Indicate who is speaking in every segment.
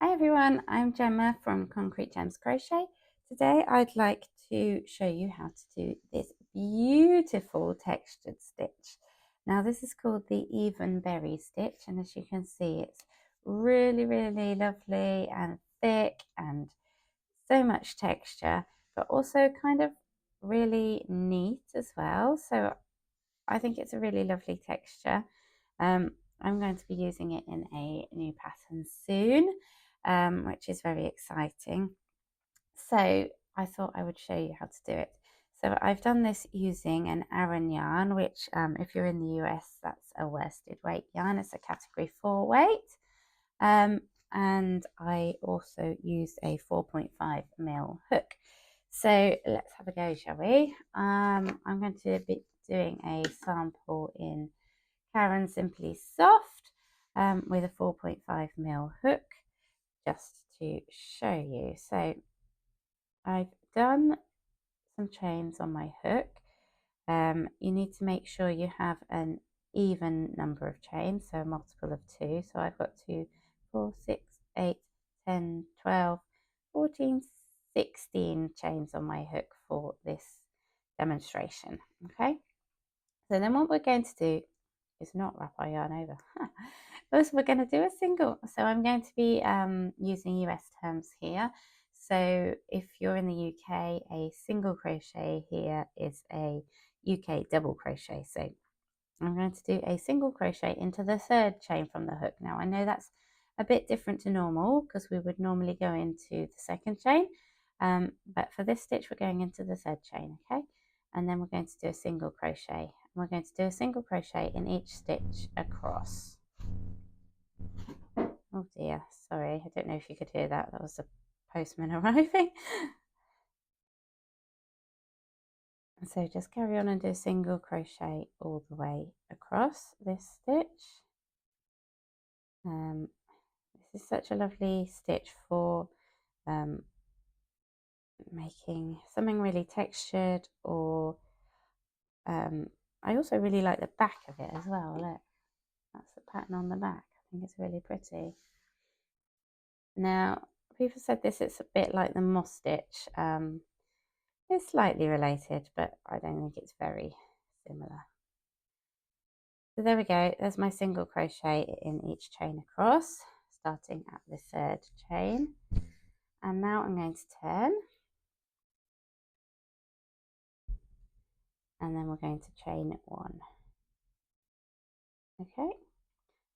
Speaker 1: Hi everyone, I'm Gemma from Concrete Gems Crochet. Today I'd like to show you how to do this beautiful textured stitch. Now this is called the Even Berry stitch, and as you can see it's really lovely and thick and so much texture, but also kind of really neat as well. So I think it's a really lovely texture. I'm going to be using it in a new pattern soon, which is very exciting. So I thought I would show you how to do it. So I've done this using an Aran yarn, which if you're in the US, that's a worsted weight yarn. It's a category 4 weight. And I also used a 4.5mm hook. So let's have a go, shall we? I'm going to be doing a sample in Karen Simply Soft with a 4.5mm hook, just to show you. So I've done some chains on my hook. You need to make sure you have an even number of chains, so a multiple of 2. So I've got 2, 4, 6, 8, 10, 12, 14, 16 chains on my hook for this demonstration. Okay, so then what we're going to do is not wrap our yarn over. First, we're going to do a single. So I'm going to be using US terms here. So if you're in the UK, a single crochet here is a UK double crochet. So I'm going to do a single crochet into the third chain from the hook. Now I know that's a bit different to normal because we would normally go into the second chain, but for this stitch we're going into the third chain, okay? And then we're going to do a single crochet. We're going to do a single crochet in each stitch across. Oh dear, sorry, I don't know if you could hear that. That was the postman arriving. So just carry on and do a single crochet all the way across this stitch. This is such a lovely stitch for making something really textured, or I also really like the back of it as well. Look, that's the pattern on the back. I think it's really pretty. Now, people said this is a bit like the moss stitch. It's slightly related, but I don't think it's very similar. So there we go. There's my single crochet in each chain across, starting at the third chain. And now I'm going to turn, and then we're going to chain 1. Okay,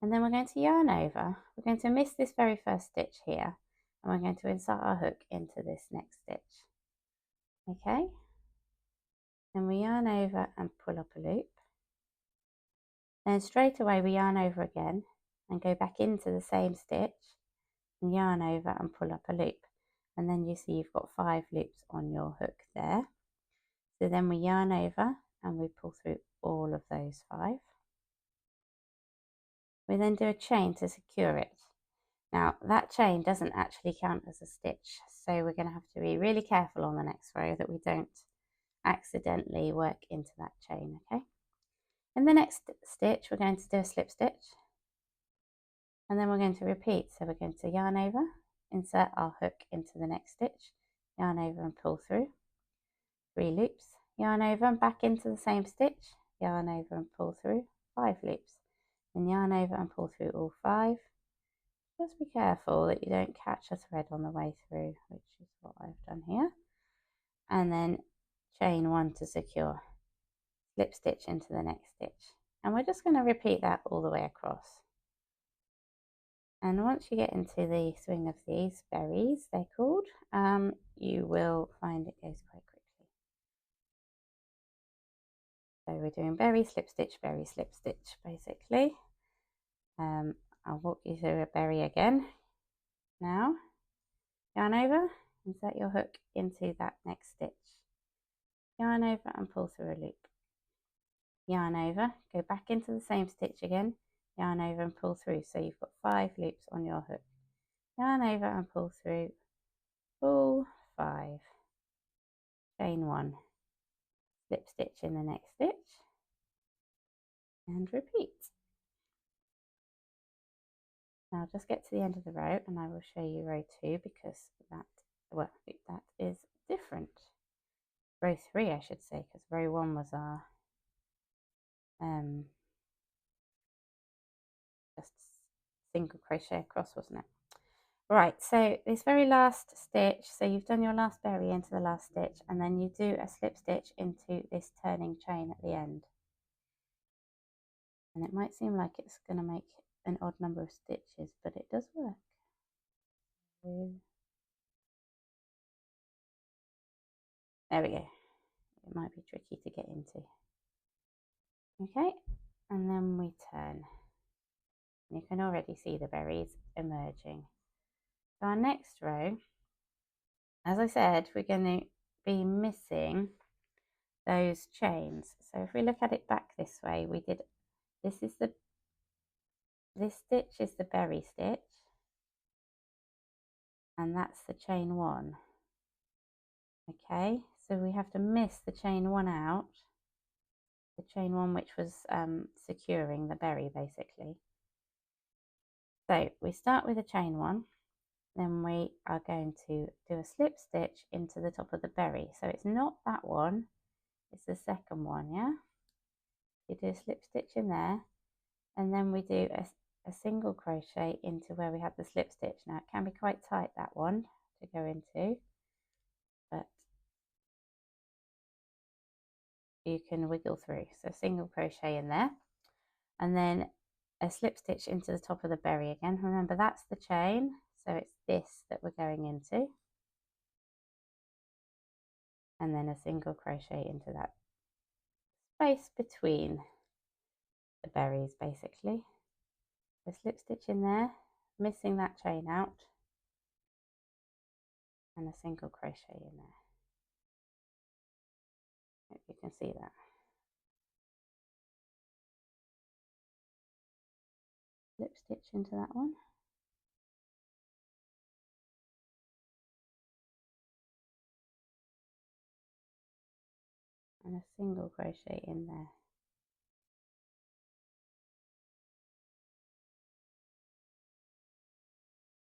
Speaker 1: and then we're going to yarn over. We're going to miss this very first stitch here, and we're going to insert our hook into this next stitch. Okay, then we yarn over and pull up a loop. Then straight away we yarn over again and go back into the same stitch and yarn over and pull up a loop. And then you see you've got 5 loops on your hook there. So then we yarn over and we pull through all of those 5. We then do a chain to secure it. Now that chain doesn't actually count as a stitch, so we're going to have to be really careful on the next row that we don't accidentally work into that chain, okay? In the next stitch we're going to do a slip stitch, and then we're going to repeat. So we're going to yarn over, insert our hook into the next stitch, yarn over and pull through 3 loops, yarn over and back into the same stitch, yarn over and pull through 5 loops, then yarn over and pull through all 5. Just be careful that you don't catch a thread on the way through, which is what I've done here. And then chain 1 to secure, slip stitch into the next stitch. And we're just going to repeat that all the way across. And once you get into the swing of these berries, they're called, you will find it goes quite quickly. So we're doing berry, slip stitch, basically. I'll walk you through a berry again. Now, yarn over, insert your hook into that next stitch. Yarn over and pull through a loop. Yarn over, go back into the same stitch again, yarn over and pull through. So you've got 5 loops on your hook. Yarn over and pull through all 5. Chain 1, slip stitch in the next stitch, and repeat. Now just get to the end of the row and I will show you row 2 because that is different. Row 3 I should say, because row 1 was our just single crochet across, wasn't it? Right, so this very last stitch, so you've done your last berry into the last stitch and then you do a slip stitch into this turning chain at the end. And it might seem like it's going to make an odd number of stitches, but it does work. There we go. It might be tricky to get into. Okay, and then we turn. You can already see the berries emerging. So our next row, as I said, we're going to be missing those chains. So if we look at it back this way, we did, this stitch is the berry stitch, and that's the chain 1. Okay, so we have to miss the chain 1 out, the chain 1 which was securing the berry basically. So we start with a chain 1, then we are going to do a slip stitch into the top of the berry. So it's not that one, it's the second one, yeah? You do a slip stitch in there, and then we do a single crochet into where we have the slip stitch. Now it can be quite tight, that one, to go into, but you can wiggle through. So single crochet in there, and then a slip stitch into the top of the berry again. Remember, that's the chain, so it's this that we're going into, and then a single crochet into that space between the berries basically. A slip stitch in there, missing that chain out, and a single crochet in there. Hope you can see that. Slip stitch into that one, and a single crochet in there.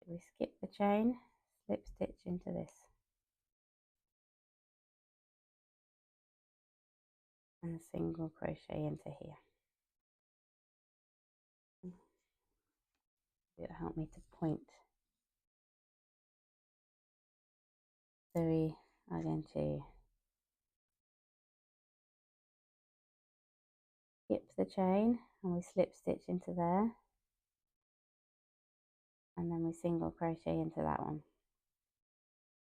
Speaker 1: We skip the chain, slip stitch into this, and a single crochet into here. It'll help me to point. So we are going to skip the chain and we slip stitch into there, and then we single crochet into that one.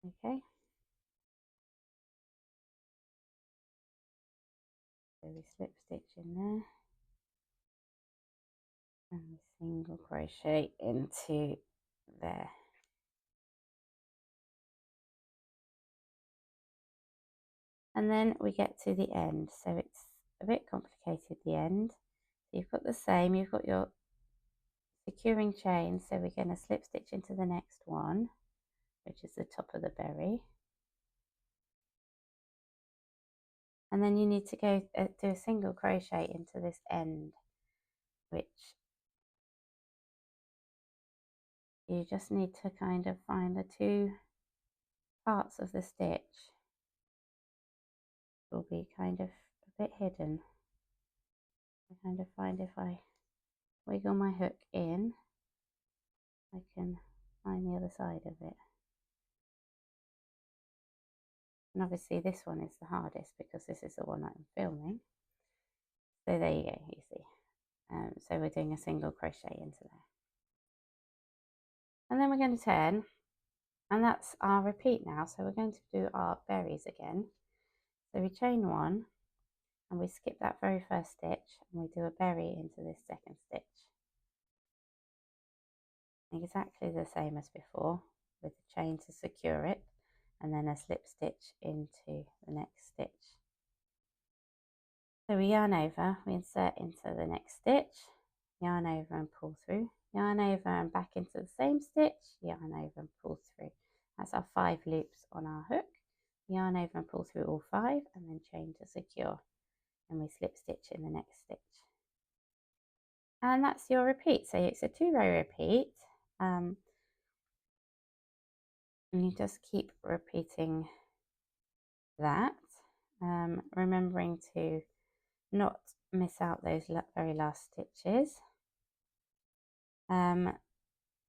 Speaker 1: Okay, so we slip stitch in there and we single crochet into there. And then we get to the end, so it's a bit complicated, the end. So you've got the same, you've got your securing chain, so we're going to slip stitch into the next one, which is the top of the berry, and then you need to go do a single crochet into this end, which you just need to kind of find the two parts of the stitch. Will be kind of a bit hidden. I kind of find if I wiggle my hook in, I can find the other side of it. And obviously this one is the hardest because this is the one I'm filming. So there you go, you see. So we're doing a single crochet into there. And then we're going to turn, and that's our repeat now. So we're going to do our berries again. So we chain 1 and we skip that very first stitch and we do a berry into this second stitch. Exactly the same as before, with the chain to secure it, and then a slip stitch into the next stitch. So we yarn over, we insert into the next stitch, yarn over and pull through, yarn over and back into the same stitch, yarn over and pull through. That's our 5 loops on our hook. Yarn over and pull through all 5, and then chain to secure, and we slip stitch in the next stitch. And that's your repeat. So it's a 2-row repeat. And you just keep repeating that, remembering to not miss out those very last stitches. And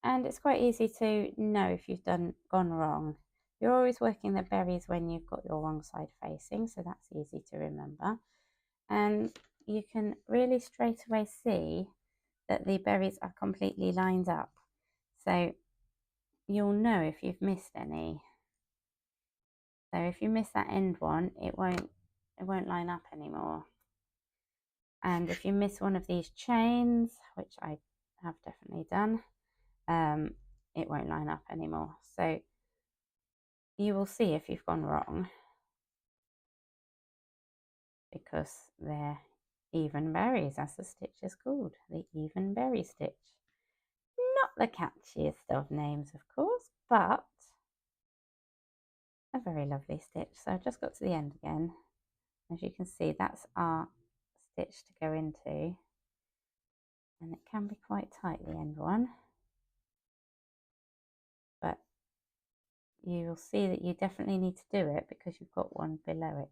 Speaker 1: it's quite easy to know if you've gone wrong. You're always working the berries when you've got your wrong side facing, so that's easy to remember. And you can really straight away see that the berries are completely lined up. So you'll know if you've missed any. So if you miss that end one, it won't line up anymore. And if you miss one of these chains, which I have definitely done, it won't line up anymore. So you will see if you've gone wrong, because they're even berries, as the stitch is called, the even berry stitch. Not the catchiest of names, of course, but a very lovely stitch. So I've just got to the end again. As you can see, that's our stitch to go into, and it can be quite tight, the end one, but you will see that you definitely need to do it because you've got one below it.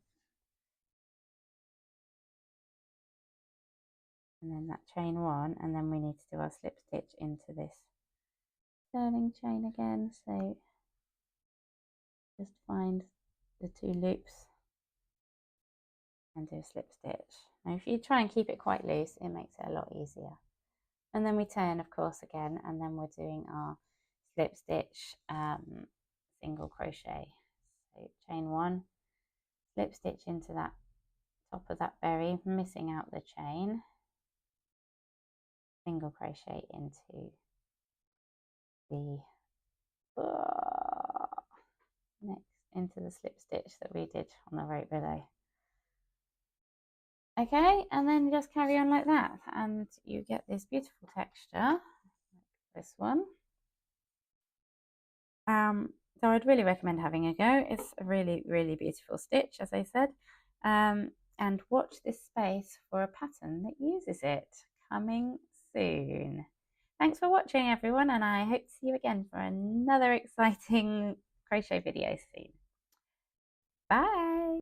Speaker 1: And then that chain one, and then we need to do our slip stitch into this turning chain again. So just find the 2 loops and do a slip stitch. Now if you try and keep it quite loose, it makes it a lot easier. And then we turn, of course, again, and then we're doing our slip stitch, single crochet. So chain 1, slip stitch into that top of that berry, missing out the chain, single crochet into the next, into the slip stitch that we did on the row below. Okay, and then just carry on like that, and you get this beautiful texture, like this one. So I'd really recommend having a go. It's a really, really beautiful stitch, as I said. And watch this space for a pattern that uses it, coming soon. Thanks for watching, everyone, and I hope to see you again for another exciting crochet video soon. Bye!